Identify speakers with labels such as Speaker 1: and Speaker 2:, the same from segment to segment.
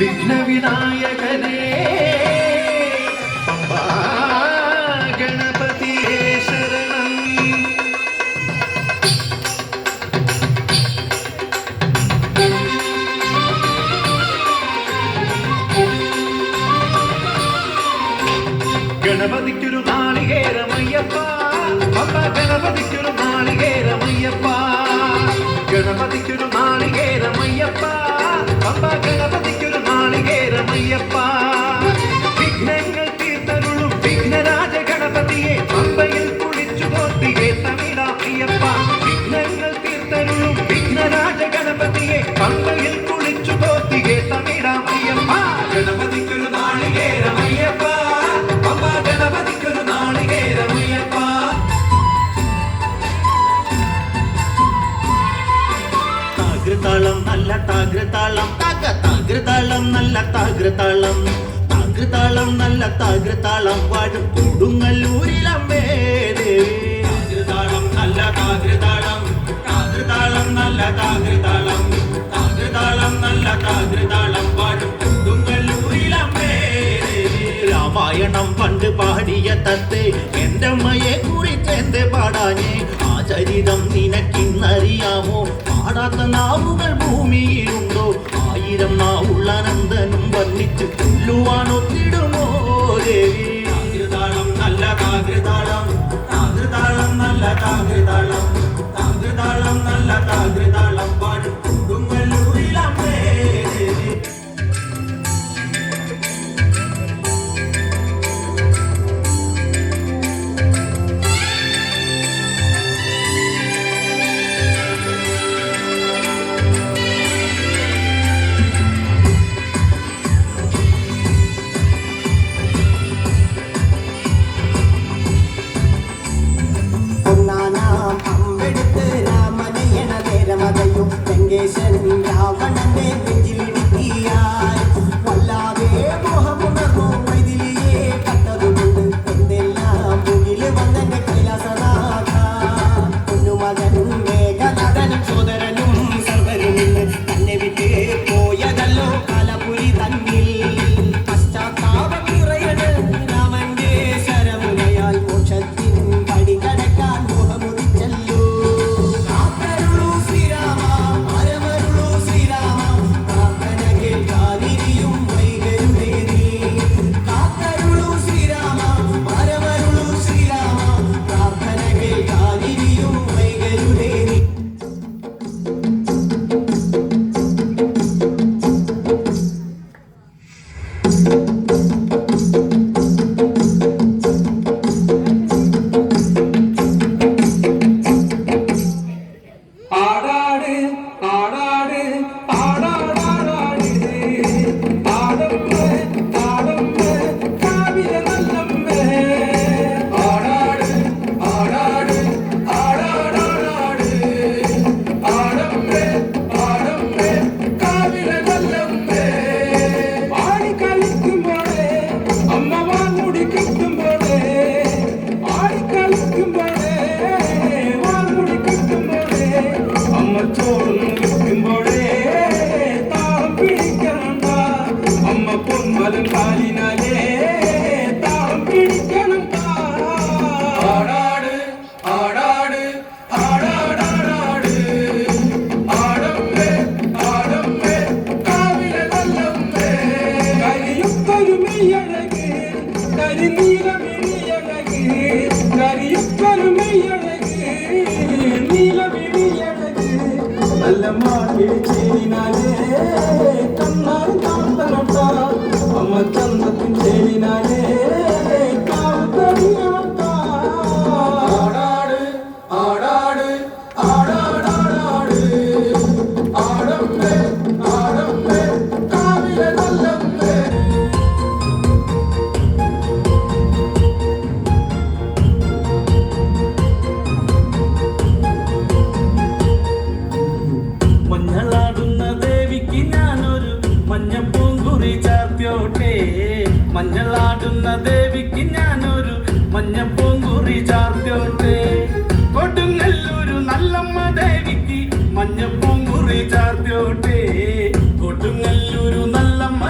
Speaker 1: വിഘ്നവിനായകനേ പമ്പാ ഗണപതിയേ ശരണം. ഗണപതിക്കൊരു നാളികേരമയ്യപ്പ പമ്പ ഗണപതിക്കൊരു നാളികേരമയ്യപ്പ ഗണപതിക്കൊരു നാളികേരമയ്യപ്പ പമ്പ ഗണപതിക്കൊരു നാളികേരമയ്യപ്പ. വിഘ്നങ്ങൾ തീർത്തരുളും വിഘ്നരാജ ഗണപതിയെ പമ്പയിൽ കുളിച്ചു തോർത്തിയെ തമിഴാമയ്യപ്പ. വിഘ്നങ്ങൾ തീർത്തരുളും വിഘ്നരാജ ഗണപതിയെ പമ്പയിൽ കുളിച്ചു തോർത്തിയെ തമിഴാമയ്യപ്പ. ഗണപതിക്കൊരു നാളികേരമയ്യപ്പ പമ്പ ഗണപതിക്കൊരു നാളികേരമയ്യപ്പ. താകൃതാളം നല്ല താകൃതാളം താകൃതാളം നല്ല താകൃതാളം താകൃതാളം നല്ല താകൃതാളം വാഴും കൊടുങ്ങല്ലൂരിലമ്മേ ദേവി. താകൃതാളം നല്ല താകൃതാളം താകൃതാളം നല്ല താകൃതാളം താകൃതാളം നല്ല താകൃതാളം വാഴും കൊടുങ്ങല്ലൂരിലമ്മേ ദേവി. രാമായണം പണ്ട് പാടിയ തത്തെ എന്റെ അമ്മയെ കുറിച്ചെന്ത് പാടാനേ ആ ചരിതം നിനക്കിന്നറിയാമോ? പാടാത്ത നാവുകൾ ഭൂമിയിലുണ്ടോ? ആയിരം നാവുള്ള നന്ദനും വർണ്ണിച്ച് കൊല്ലുവാനൊത്തിടുമോ ദേവി? താകൃതാളം നല്ല താകൃതാളം താകൃതാളം നല്ല താകൃതാളം താകൃതാളം നല്ല താകൃതാളം പാടും കൊടുങ്ങല്ലൂരിലമ്മേ ദേവി. രാവണന്റെ നെഞ്ചിലിടുക്കിയായി വല്ലാതെ മോഹമുണർന്നു മൈഥിലിയെ കണ്ടതുകൊണ്ട് എന്തെല്ലാം മുന്നിൽ വന്നെന്റെ കൈലാസനാഥ. കുഞ്ഞുമകനും മേഘനാഥനും സോദരനും സർവരും തന്നെ വിട്ട് പോയതല്ലോ കാലപുരി തന്നിൽ. പശ്ചാത്താപം നിറയണ് രാമന്റെ ശരമുനയാൽ മോക്ഷത്തിൻ പടി കടക്കാൻ മോഹമുദിച്ചല്ലോ. മഞ്ഞളാടുന്ന ദേവിക്ക് ഞാനൊരു മഞ്ഞപ്പൂങ്കുറി ചാർത്തോട്ടെ. കൊടുങ്ങല്ലൂരു നല്ലമ്മ ദേവിക്ക് മഞ്ഞപ്പൂങ്കുറി ചാർത്തോട്ടെ. കൊടുങ്ങല്ലൂരു നല്ലമ്മ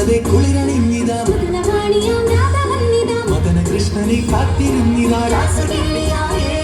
Speaker 1: രാധേ കുളിരണിഞ്ഞിതാ മദന കൃഷ്ണനെ കാത്തിരുന്നിതാ രാസകേളിയായേ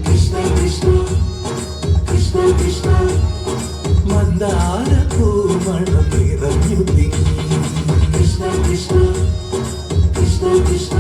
Speaker 1: കൃഷ്ണ കൃഷ്ണ കൃഷ്ണ കൃഷ്ണ മന്ദാര പൂമണം നിറഞ്ഞു കൃഷ്ണ കൃഷ്ണ കൃഷ്ണ കൃഷ്ണ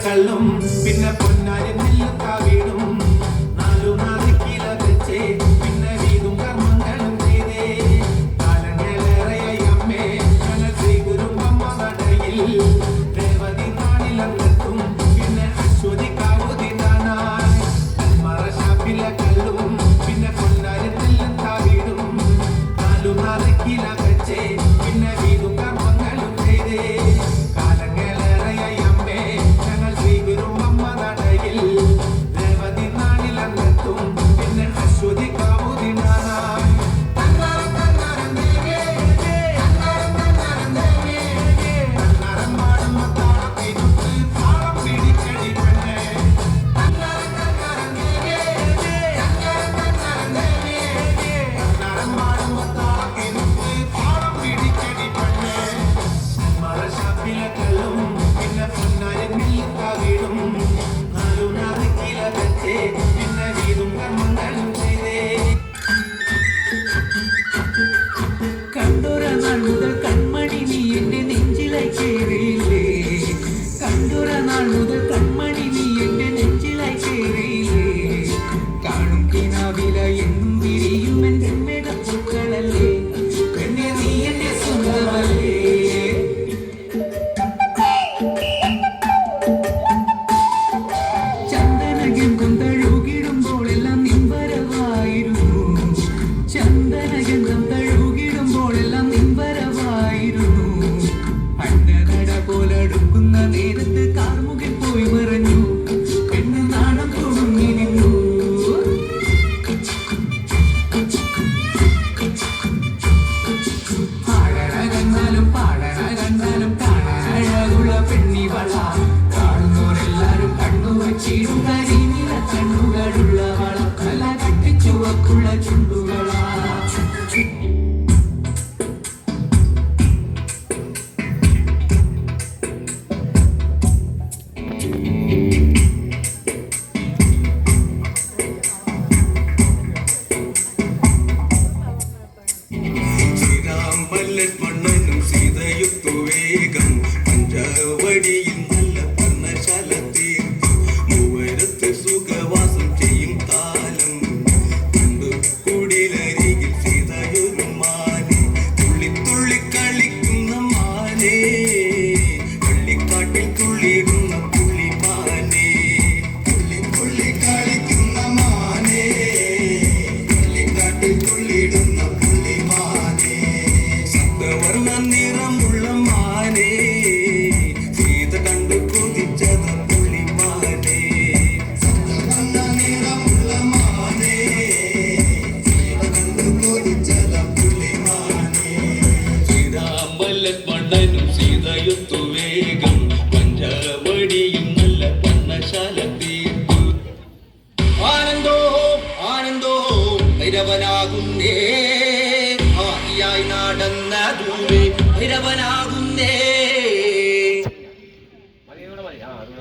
Speaker 1: കള്ളും പിന്നെ പൊന്നാരി നെല്ലുത്ത വീടും നാലു നാളിക്കില വെച്ചേ പിന്നെ വീടും കർമ്മങ്ങളും ചെയ്തേ കാലങ്ങളേറെയായി അമ്മേ ഞങ്ങൾ ശ്രീ കുരുമ്പമ്മ നടയിൽ രേവതി നാളിലെത്തും പിന്നെ അശ്വതി കാവുതി താനായി മറശാപ്പിലെ കള്ളും പിന്നെ പൊന്നാരി നെല്ലുത്ത വീടും നാലു നാളിക്കില വെച്ചേ പിന്നെ വീടും കർമ്മങ്ങളും ചെയ്തേ കാലങ്ങളേറെയായി അമ്മേ ഞങ്ങൾ ശ്രീ കുരുമ്പമ്മ നടയിൽ രേവതി നാളിലെത്തും പിന്നെ അശ്വതി കാവുതി താനായി മറശാപ്പിലക്കല്ലും പിന്നെ പൊന്നാരി നെല്ലുത്ത വീടും നാലു നാളിക്കില വെച്ചേ പിന്നെ വീടും കർമ്മങ്ങളും ചെയ്തേ കണ്ടൊര നാൾ മുതൽ കൺമണി നീ എന്റെ നെഞ്ചിലായി കേറിയില്ലേ കണ്ടൊര നാൾ മുതൽ കൺമണി നീ എന്റെ നെഞ്ചിലായി കേറിയില്ലേ കാണും കിനാവില എന്നും വിരിയും എന്റെ മേഘപ്പൂക്കളല്ലേ പെണ്ണെ നീ എന്റെ സ്വന്തമല്ലേ ചന്ദനഗന്ധം തഴുകിടുമ്പോഴെല്ലാം നിൻവരവായിരുന്നു ചന്ദനഗന്ധം തഴുകിടുമ്പോഴെല്ലാം നിൻവരവായിരുന്നു അന്നനട പോലടുക്കുന്ന നേരത്ത് കാർമുകിൽ പോയി മറഞ്ഞു പെണ്ണ് നാണം തുടങ്ങി നിന്നു പാടണ കണ്ടാലും കാണാനഴകുള്ള പെണ്ണിവള കാണുന്നവരെല്ലാരും കണ്ണു വച്ചിടും കരിനില കണ്ണുകളുള്ളവള തല കെട്ടിച്ചുവക്കുള്ള ചുണ്ടുകളാ ശ്രീരാമലക്ഷ്മണനും സീതയുക്തു വേഗം പഞ്ചവടിയിൽ നല്ല പർണശാല തീർത്തു മൂവരത്ത് സുഖവാസം ചെയ്യും കാലം കണ്ടു കുടിലരികിൽ സീതയൊരു മാനെ തുള്ളി തുള്ളി കളിക്കുന്ന മാനെ പള്ളിക്കാട്ടിൽ തുള്ളിയിടുന്ന പുള്ളിമാനെ തുള്ളി തുള്ളി കളിക്കുന്ന മാനെ പള്ളിക്കാട്ടിൽ തുള്ളിയിടുന്ന പുള്ളിമാനെ സപ്തവർണ്ണ നിറമുള്ള മാനെ സീത കണ്ടു കൊതിച്ചത് പുള്ളിമാനെ സപ്തവർണ്ണ നിറമുള്ള മാനെ സീത കണ്ടു കൊതിച്ചത് പുള്ളിമാനെ ശ്രീരാമലക്ഷ്മണനും സീതയൊത്തു വേഗം പഞ്ചവടിയും നല്ല പർണശാല തീർത്തു
Speaker 2: ആനന്ദോ ആനന്ദോ ഭൈരവനാകുന്നേ ആദിയായി നടന്ന ദൂരെ ഭൈരവനാകുന്നേ
Speaker 3: ഭൈരവനാകുന്നേ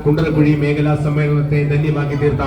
Speaker 3: കുണ്ടറക്കുഴി മേഖലാ സമ്മേളനത്തെ ധന്യമാക്കി തീർത്ത